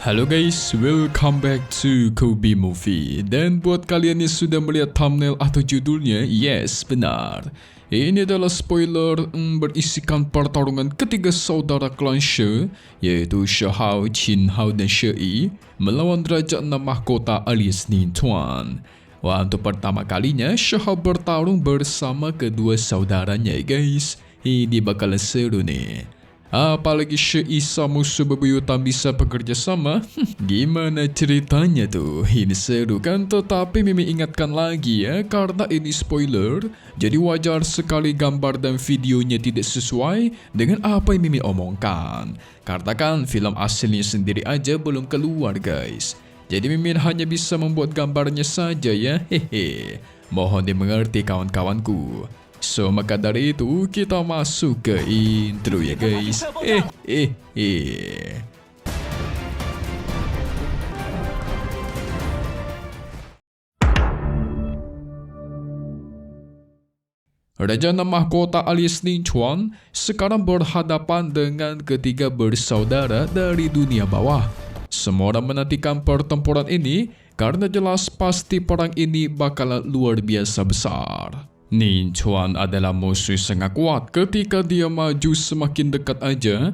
Halo guys, welcome back to Kobe Movie. Dan buat kalian yang sudah melihat thumbnail atau judulnya, yes benar. Ini adalah spoiler berisikan pertarungan ketiga saudara klan She, yaitu She Hao, Qin Hao dan She Yi melawan Raja 6 Mahkota alias Ning Chuan. Wah, untuk pertama kalinya She Hao bertarung bersama kedua saudaranya guys. Ini bakalan seru nih. Apalagi She Yi sama musuh bebuyutan bisa bekerja sama. Gimana ceritanya tuh? Ini seru kan? Tetapi Mimi ingatkan lagi ya, karena ini spoiler, jadi wajar sekali gambar dan videonya tidak sesuai dengan apa yang Mimi omongkan. Karena kan film aslinya sendiri aja belum keluar guys. Jadi Mimin hanya bisa membuat gambarnya saja ya. Hehe. Mohon dimengerti kawan-kawanku. So, maka dari itu kita masuk ke intro ya guys. Raja 6 Mahkota alias Ning Chuan sekarang berhadapan dengan ketiga bersaudara dari dunia bawah. Semua orang menantikan pertempuran ini karena jelas pasti perang ini bakalan luar biasa besar. Ning Chuan adalah musuh sangat kuat. Ketika dia maju semakin dekat aja,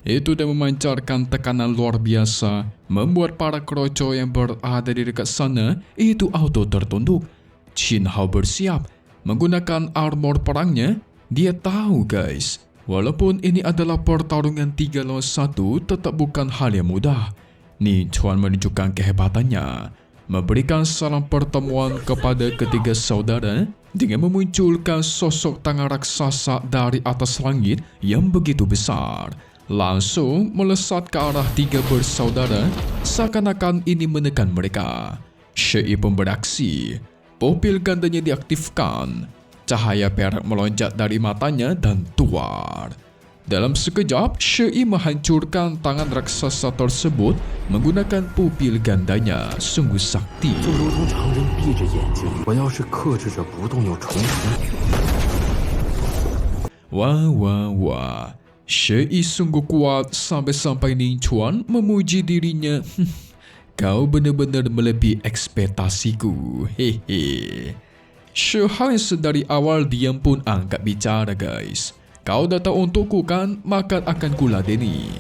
itu dan memancarkan tekanan luar biasa, membuat para kroco yang berada di dekat sana itu auto tertunduk. Qin Hao bersiap menggunakan armor perangnya. Dia tahu guys, walaupun ini adalah pertarungan 3 lawan 1, tetap bukan hal yang mudah. Ning Chuan menunjukkan kehebatannya, memberikan salam pertemuan kepada ketiga saudara dengan memunculkan sosok tangan raksasa dari atas langit yang begitu besar. Langsung melesat ke arah 3 bersaudara, seakan-akan ini menekan mereka. She Yi pun beraksi. Pupil gandanya diaktifkan. Cahaya perak melonjak dari matanya dan tuar. Dalam sekejap, She Yi menghancurkan tangan raksasa tersebut menggunakan pupil gandanya. Sungguh sakti. Wah. She Yi sungguh kuat sampai-sampai Ning Chuan memuji dirinya. Kau benar-benar melebihi ekspektasiku. Hehe. She Hao yang sedari awal diam pun angkat bicara guys. Kau datang untukku kan, maka akan kuladeni.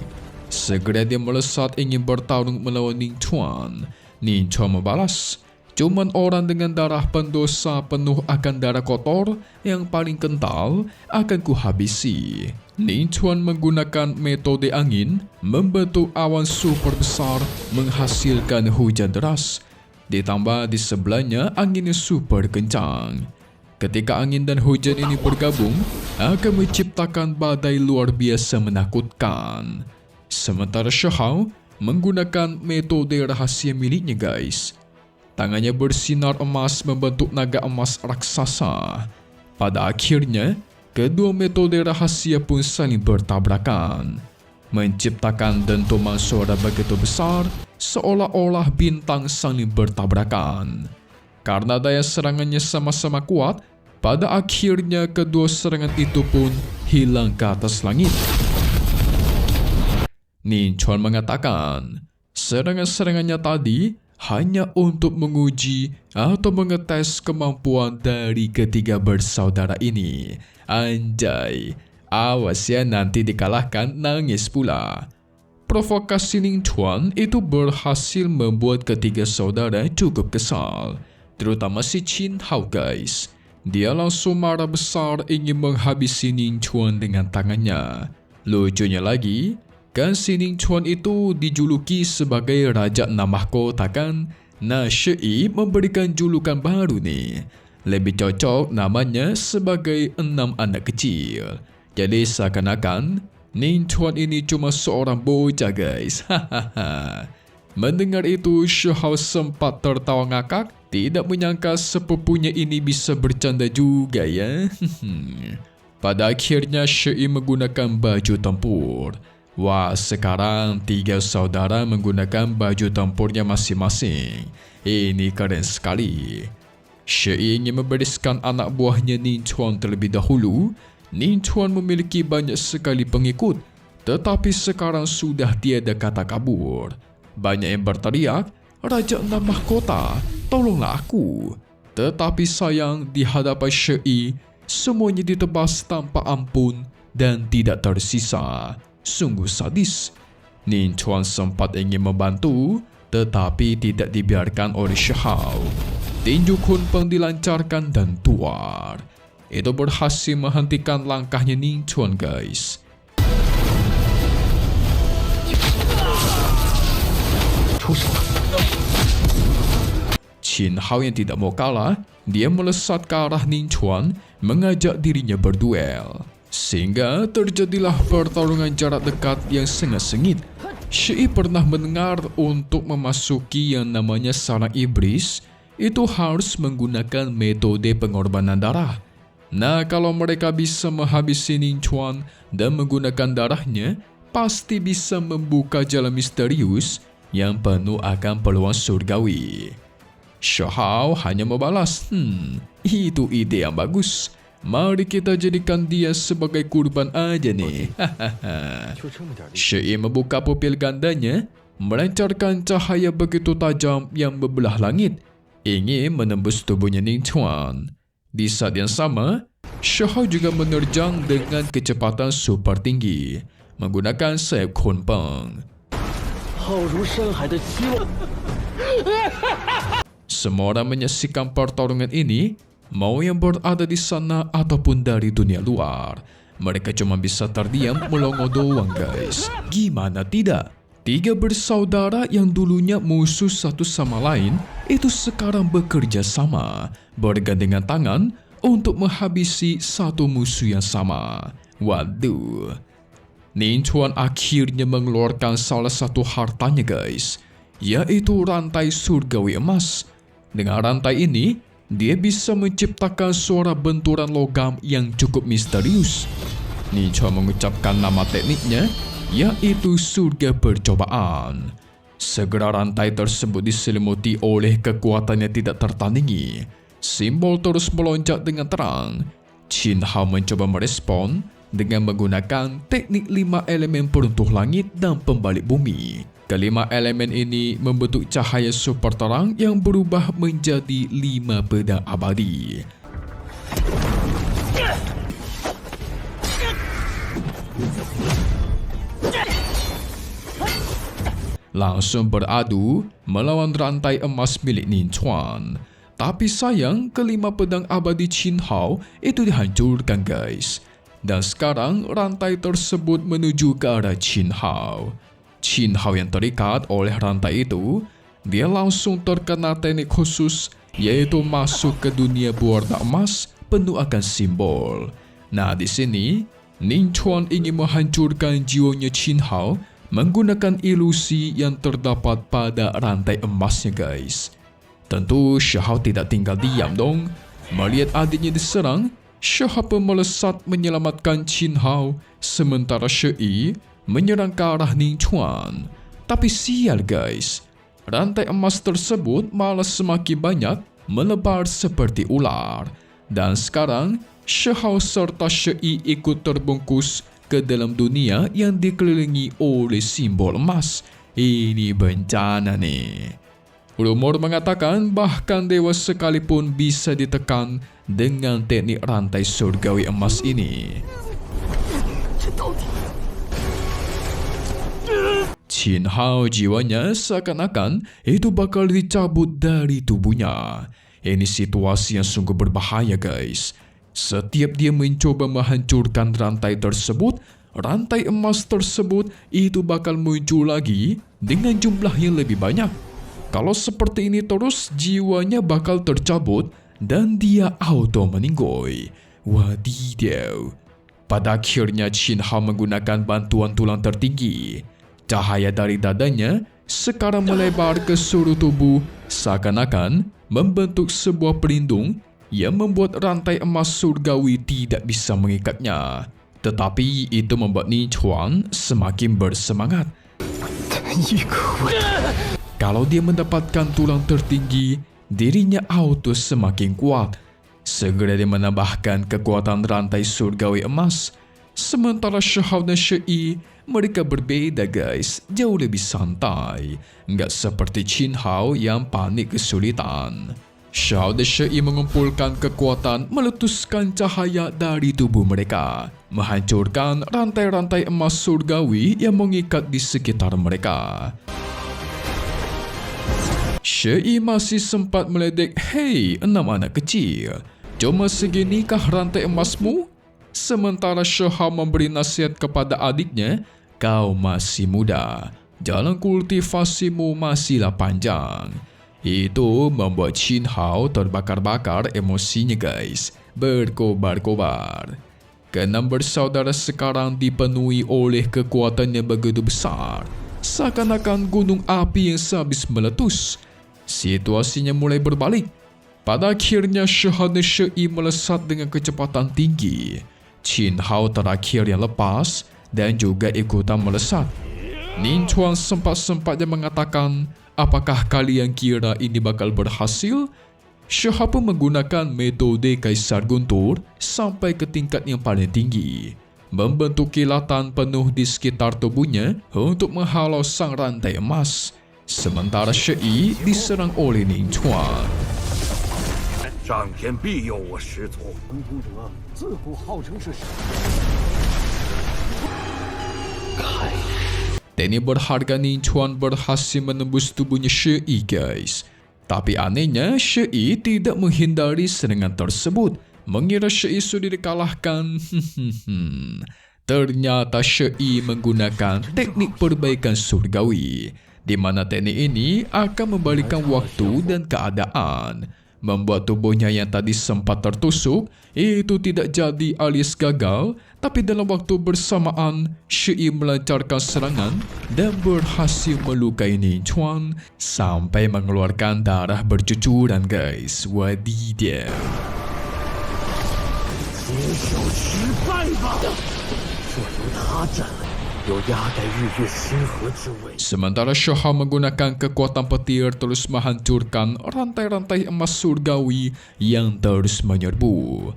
Segera dia melesat ingin bertarung melawan Ning Chuan. Ning Chuan membalas, cuman orang dengan darah pendosa penuh akan darah kotor yang paling kental akan kuhabisi. Ning Chuan menggunakan metode angin, membentuk awan super besar menghasilkan hujan deras. Ditambah di sebelahnya angin yang super kencang. Ketika angin dan hujan ini bergabung, akan menciptakan badai luar biasa menakutkan. Sementara She Hao menggunakan metode rahasia miliknya guys. Tangannya bersinar emas membentuk naga emas raksasa. Pada akhirnya, kedua metode rahasia pun saling bertabrakan, menciptakan dentuman suara begitu besar, seolah-olah bintang saling bertabrakan. Karena daya serangannya sama-sama kuat, pada akhirnya kedua serangan itu pun hilang ke atas langit. Ning Chuan mengatakan, serangan-serangannya tadi hanya untuk menguji atau mengetes kemampuan dari ketiga bersaudara ini. Anjay, awas ya nanti dikalahkan nangis pula. Provokasi Ning Chuan itu berhasil membuat ketiga saudara cukup kesal, terutama si Qin Hao guys. Dia langsung marah besar ingin menghabisi Ning Chuan dengan tangannya. Lucunya lagi, kan si Ning Chuan itu dijuluki sebagai Raja 6 Mahkota kan? Nah, She Yi memberikan julukan baru nih. Lebih cocok namanya sebagai 6 anak kecil. Jadi seakan-akan Ning Chuan ini cuma seorang bocah guys. Hahaha. Mendengar itu, She Hao sempat tertawa ngakak. Tidak menyangka sepupunya ini bisa bercanda juga ya. Pada akhirnya She Yi menggunakan baju tempur. Wah, sekarang 3 saudara menggunakan baju tempurnya masing-masing. Ini keren sekali. She Yi ingin membereskan anak buahnya Ning Chuan terlebih dahulu. Ning Chuan memiliki banyak sekali pengikut. Tetapi sekarang sudah tiada kata kabur. Banyak yang berteriak, "Raja Enam Mahkota, tolonglah aku." Tetapi sayang, di hadapan Syei, semuanya ditebas tanpa ampun dan tidak tersisa. Sungguh sadis. Ning Chuan sempat ingin membantu, tetapi tidak dibiarkan oleh Shihao. Tinju Kun Peng dilancarkan dan tuar. Itu berhasil menghentikan langkahnya Ning Chuan, guys. Qin Hao yang tidak mau kalah, dia melesat ke arah Ning Chuan, mengajak dirinya berduel. Sehingga terjadilah pertarungan jarak dekat yang sangat sengit. Syei pernah mendengar untuk memasuki yang namanya sarang iblis, itu harus menggunakan metode pengorbanan darah. Nah, kalau mereka bisa menghabisi Ning Chuan dan menggunakan darahnya, pasti bisa membuka jalan misterius yang penuh akan peluang surgawi. Shihao hanya membalas, itu ide yang bagus. Mari kita jadikan dia sebagai kurban aja nih. Syei membuka pupil gandanya, melancarkan cahaya begitu tajam yang membelah langit, ingin menembus tubuhnya Ning Chuan. Di saat yang sama, Shihao juga menerjang dengan kecepatan super tinggi, menggunakan sayap Kun Peng. Semua orang menyaksikan pertarungan ini, mau yang berada di sana ataupun dari dunia luar. Mereka cuma bisa terdiam melongo doang, guys. Gimana tidak? 3 bersaudara yang dulunya musuh satu sama lain, itu sekarang bekerja sama, bergandengan tangan untuk menghabisi satu musuh yang sama. Waduh. Ning Chuan akhirnya mengeluarkan salah satu hartanya, guys, yaitu rantai surgawi emas. Dengan rantai ini, dia bisa menciptakan suara benturan logam yang cukup misterius. Ning Chuan mengucapkan nama tekniknya, yaitu surga percobaan. Segera rantai tersebut diselimuti oleh kekuatan yang tidak tertandingi. Simbol terus melonjak dengan terang. Qin Hao mencoba merespon dengan menggunakan teknik 5 elemen peruntuh langit dan pembalik bumi. Kelima elemen ini membentuk cahaya super terang yang berubah menjadi 5 pedang abadi. Langsung beradu melawan rantai emas milik Ning Chuan. Tapi sayang, kelima pedang abadi Qin Hao itu dihancurkan, guys. Dan sekarang rantai tersebut menuju ke arah Qin Hao. Qin Hao yang terikat oleh rantai itu, dia langsung terkena teknik khusus, yaitu masuk ke dunia berwarna emas penuh akan simbol. Nah, di sini Ning Chuan ingin menghancurkan jiwanya Qin Hao menggunakan ilusi yang terdapat pada rantai emasnya, guys. Tentu Shihao tidak tinggal diam dong. Melihat adiknya diserang, Shihao pun melesat menyelamatkan Qin Hao, sementara Syei menyerang ke arah Ning Chuan. Tapi sial, guys, rantai emas tersebut malah semakin banyak melebar seperti ular. Dan sekarang Shihao serta Syei ikut terbungkus ke dalam dunia yang dikelilingi oleh simbol emas. Ini bencana nih. Rumor mengatakan bahkan dewa sekalipun bisa ditekan dengan teknik rantai surgawi emas ini. Qin Hao jiwanya seakan-akan itu bakal dicabut dari tubuhnya. Ini situasi yang sungguh berbahaya, guys. Setiap dia mencoba menghancurkan rantai tersebut, rantai emas tersebut itu bakal muncul lagi dengan jumlah yang lebih banyak. Kalau seperti ini terus, jiwanya bakal tercabut dan dia auto meninggoy. Wadidaw. Pada akhirnya Qin Hao menggunakan bantuan tulang tertinggi. Cahaya dari dadanya sekarang melebar ke seluruh tubuh, seakan-akan membentuk sebuah pelindung yang membuat rantai emas surgawi tidak bisa mengikatnya. Tetapi itu membuat Ning Chuan semakin bersemangat. Kalau dia mendapatkan tulang tertinggi, dirinya auto semakin kuat. Segera dia menambahkan kekuatan rantai surgawi emas. Sementara Shihao dan Shi, mereka berbeza guys, jauh lebih santai. Nggak seperti Qin Hao yang panik kesulitan. Shihao dan Shi mengumpulkan kekuatan meletuskan cahaya dari tubuh mereka, menghancurkan rantai-rantai emas surgawi yang mengikat di sekitar mereka. Shi masih sempat meledek, "Hei, 6 anak kecil, cuma seginikah rantai emasmu?" Sementara Shihao memberi nasihat kepada adiknya, "Kau masih muda, jalan kultivasimu masihlah panjang." Itu membuat Qin Hao terbakar-bakar emosinya guys, berkobar-kobar. Keenam bersaudara sekarang dipenuhi oleh kekuatan yang begitu besar, seakan-akan gunung api yang sehabis meletus. Situasinya mulai berbalik. Pada akhirnya Shihao dan Shi melesat dengan kecepatan tinggi. Qin Hao terakhir yang lepas dan juga ikutan melesat. Ning Chuan sempat-sempatnya mengatakan, "Apakah kalian kira ini bakal berhasil?" Shihao pun menggunakan metode Kaisar Guntur sampai ke tingkat yang paling tinggi, membentuk kilatan penuh di sekitar tubuhnya untuk menghalau sang rantai emas. Sementara Shi diserang oleh Ning Chuan. 上天必有我师从。成功者自古号称是神。Teknik berharga Ning Chuan berhasil menembus tubuhnya Shi guys. Tapi anehnya Shi tidak menghindari serangan tersebut, mengira Shi sudah dikalahkan. Ternyata Shi menggunakan teknik perbaikan surgawi, di mana teknik ini akan membalikkan waktu dan keadaan, membuat tubuhnya yang tadi sempat tertusuk itu tidak jadi alias gagal, tapi dalam waktu bersamaan Shi melancarkan serangan dan berhasil melukai Ning Chuan sampai mengeluarkan darah bercucuran guys. Wadidaw. 接受失败吧，若由他战，有压盖日月星河之威。 Sementara Shihao menggunakan kekuatan petir terus menghancurkan rantai-rantai emas surgawi yang terus menyerbu.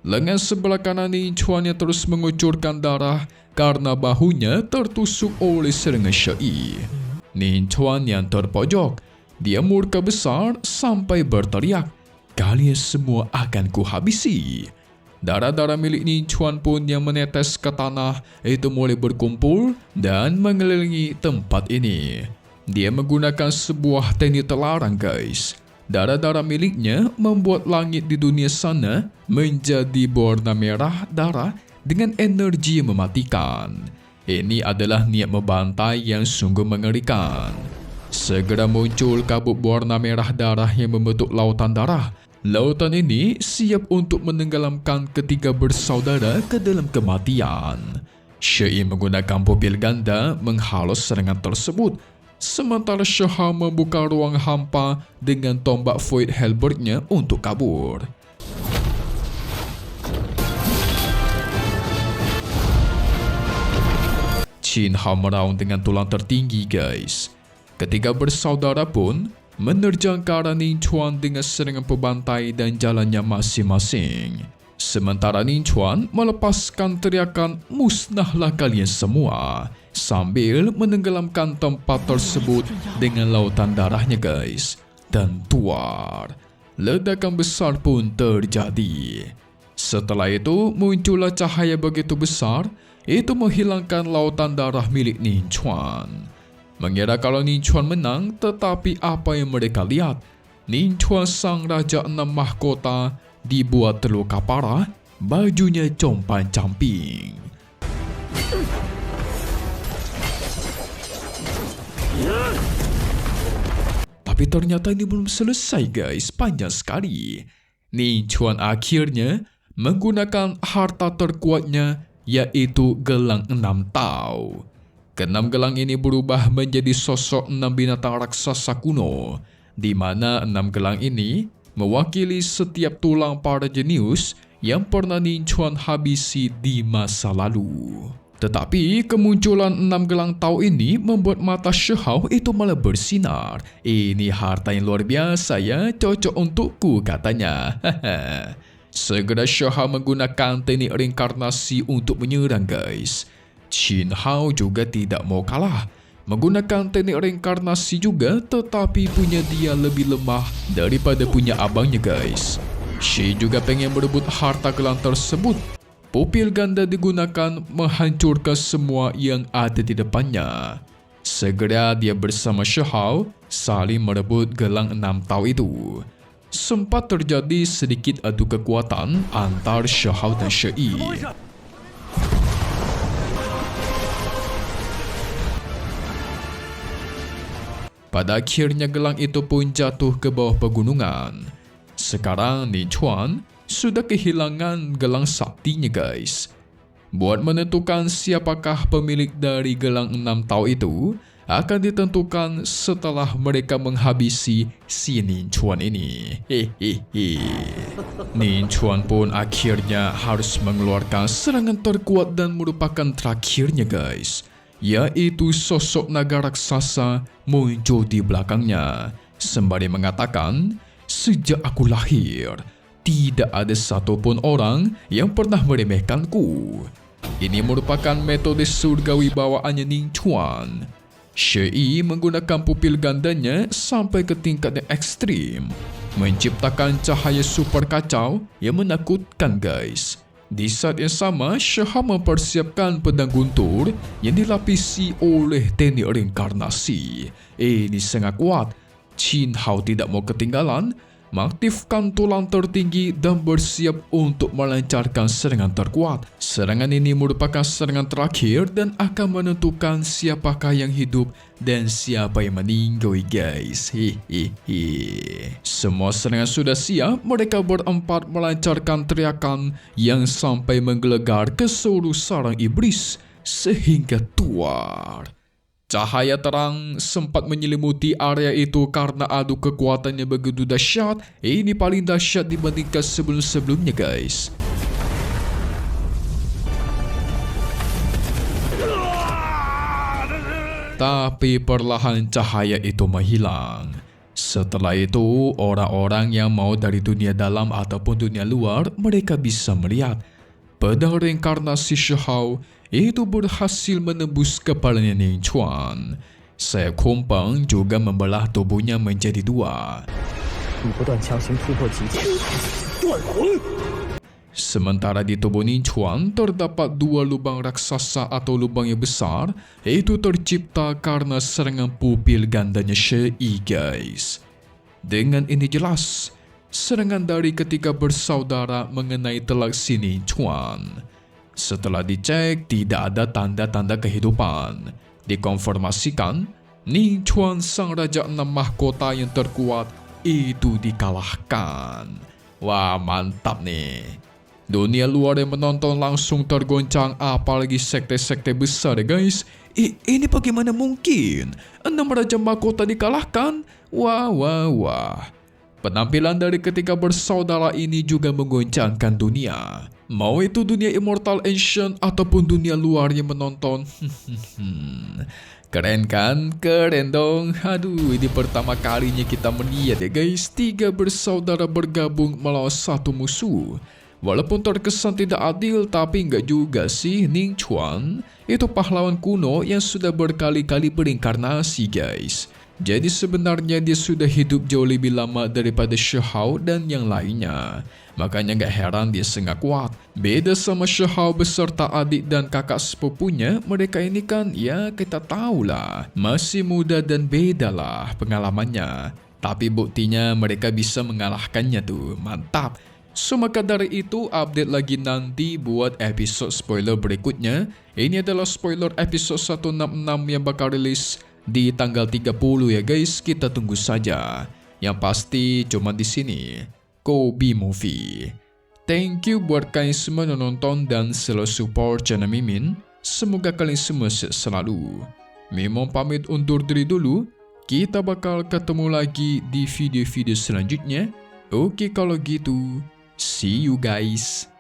Lengan sebelah kanan Ning Chuan yang terus mengucurkan darah karena bahunya tertusuk oleh serangan Shi. Ning Chuan yang terpojok, dia murka besar sampai berteriak, "Kalian semua akan kuhabisi." Darah-darah milik Ning Chuan pun yang menetes ke tanah itu mulai berkumpul dan mengelilingi tempat ini. Dia menggunakan sebuah teknik terlarang guys. Darah-darah miliknya membuat langit di dunia sana menjadi berwarna merah darah dengan energi yang mematikan. Ini adalah niat membantai yang sungguh mengerikan. Segera muncul kabut berwarna merah darah yang membentuk lautan darah. Lautan ini siap untuk menenggelamkan ketiga bersaudara ke dalam kematian. Shi menggunakan pupil ganda menghalau serangan tersebut, sementara Shihao membuka ruang hampa dengan tombak Void Halberd-nya untuk kabur. Qin Hao meraung dengan tulang tertinggi guys. Ketiga bersaudara pun menerjang ke arah Ning Chuan dengan serangan pembantai dan jalannya masing-masing. Sementara Ning Chuan melepaskan teriakan, "Musnahlah kalian semua," sambil menenggelamkan tempat tersebut dengan lautan darahnya guys. Dan tuar, ledakan besar pun terjadi. Setelah itu muncullah cahaya begitu besar, itu menghilangkan lautan darah milik Ning Chuan. Mengira kalau Ning Chuan menang, tetapi apa yang mereka lihat? Ning Chuan sang Raja 6 Mahkota dibuat terluka parah, bajunya compang-camping. Tapi ternyata ini belum selesai guys, panjang sekali. Ning Chuan akhirnya menggunakan harta terkuatnya, yaitu gelang 6 Tao. Keenam gelang ini berubah menjadi sosok 6 binatang raksasa kuno, di mana 6 gelang ini mewakili setiap tulang para jenius yang pernah Ning Chuan habisi di masa lalu. Tetapi kemunculan 6 gelang Tao ini membuat mata Shihao itu malah bersinar. "Ini harta yang luar biasa ya, cocok untukku," katanya. Segera Shahao menggunakan teknik reinkarnasi untuk menyerang guys. Qin Hao juga tidak mau kalah. Menggunakan teknik reinkarnasi juga, tetapi punya dia lebih lemah daripada punya abangnya guys. Shi juga pengen merebut harta gelang tersebut. Pupil ganda digunakan menghancurkan semua yang ada di depannya. Segera dia bersama Shahao saling merebut gelang 6 tahu itu. Sempat terjadi sedikit adu kekuatan antar Shahao dan Shi. Pada akhirnya gelang itu pun jatuh ke bawah pegunungan. Sekarang Ning Chuan sudah kehilangan gelang saktinya guys. Buat menentukan siapakah pemilik dari gelang 6 tahu itu akan ditentukan setelah mereka menghabisi si Ning Chuan ini. Ning Chuan pun akhirnya harus mengeluarkan serangan terkuat dan merupakan terakhirnya guys, yaitu sosok naga raksasa muncul di belakangnya sembari mengatakan, "Sejak aku lahir, tidak ada satupun orang yang pernah meremehkanku." Ini merupakan metode surgawi bawaannya Ning Chuan. Shi menggunakan pupil gandanya sampai ke tingkat yang ekstrim, menciptakan cahaya super kacau yang menakutkan guys. Di saat yang sama, Shahao mempersiapkan pedang guntur yang dilapisi oleh teknik reinkarnasi. Ini sangat kuat. Qin Hao tidak mau ketinggalan, mengaktifkan tulang tertinggi dan bersiap untuk melancarkan serangan terkuat. Serangan ini merupakan serangan terakhir dan akan menentukan siapakah yang hidup dan siapa yang meninggal guys. Semua serangan sudah siap, mereka berempat melancarkan teriakan yang sampai menggelegar ke seluruh sarang iblis sehingga tuar. Cahaya terang sempat menyelimuti area itu karena adu kekuatannya begitu dahsyat. Ini paling dahsyat dibandingkan sebelum-sebelumnya guys. Tapi perlahan cahaya itu menghilang. Setelah itu, orang-orang yang mau dari dunia dalam ataupun dunia luar, mereka bisa melihat pedang reinkarnasi Shahao itu berhasil menembus kepalanya Ning Chuan. Sayap kumpang juga membelah tubuhnya menjadi dua. Sementara di tubuh Ning Chuan terdapat dua lubang raksasa atau lubang yang besar, itu tercipta karena serangan pupil gandanya Shi guys. Dengan ini jelas, serangan dari ketiga bersaudara mengenai telak si Ning Chuan. Setelah dicek, tidak ada tanda-tanda kehidupan. Dikonfirmasikan, Ning Chuan sang Raja 6 Mahkota yang terkuat itu dikalahkan. Wah, mantap nih. Dunia luar yang menonton langsung tergoncang, apalagi sekte-sekte besar ya guys. Ini bagaimana mungkin 6 Raja Mahkota dikalahkan? Wah. Penampilan dari ketiga bersaudara ini juga menggoncangkan dunia. Mau itu dunia Immortal Ancient ataupun dunia luar yang menonton. Keren kan? Keren dong. Aduh, ini pertama kalinya kita melihat ya guys, 3 bersaudara bergabung melawan satu musuh. Walaupun terkesan tidak adil, tapi enggak juga sih. Ning Chuan itu pahlawan kuno yang sudah berkali-kali berinkarnasi guys. Jadi sebenarnya dia sudah hidup jauh lebih lama daripada Shahao dan yang lainnya. Makanya gak heran dia sangat kuat. Beda sama Shahao beserta adik dan kakak sepupunya, mereka ini kan ya kita tahulah, masih muda dan beda lah pengalamannya. Tapi buktinya mereka bisa mengalahkannya tuh, mantap. So maka dari itu update lagi nanti buat episode spoiler berikutnya. Ini adalah spoiler episode 166 yang bakal rilis di tanggal 30 ya guys, kita tunggu saja. Yang pasti cuma di sini, Kobe Movie. Thank you buat kalian semua yang nonton dan selalu support channel Mimin. Semoga kalian semua sehat selalu. Mimin pamit undur diri dulu. Kita bakal ketemu lagi di video-video selanjutnya. Oke kalau gitu, see you guys.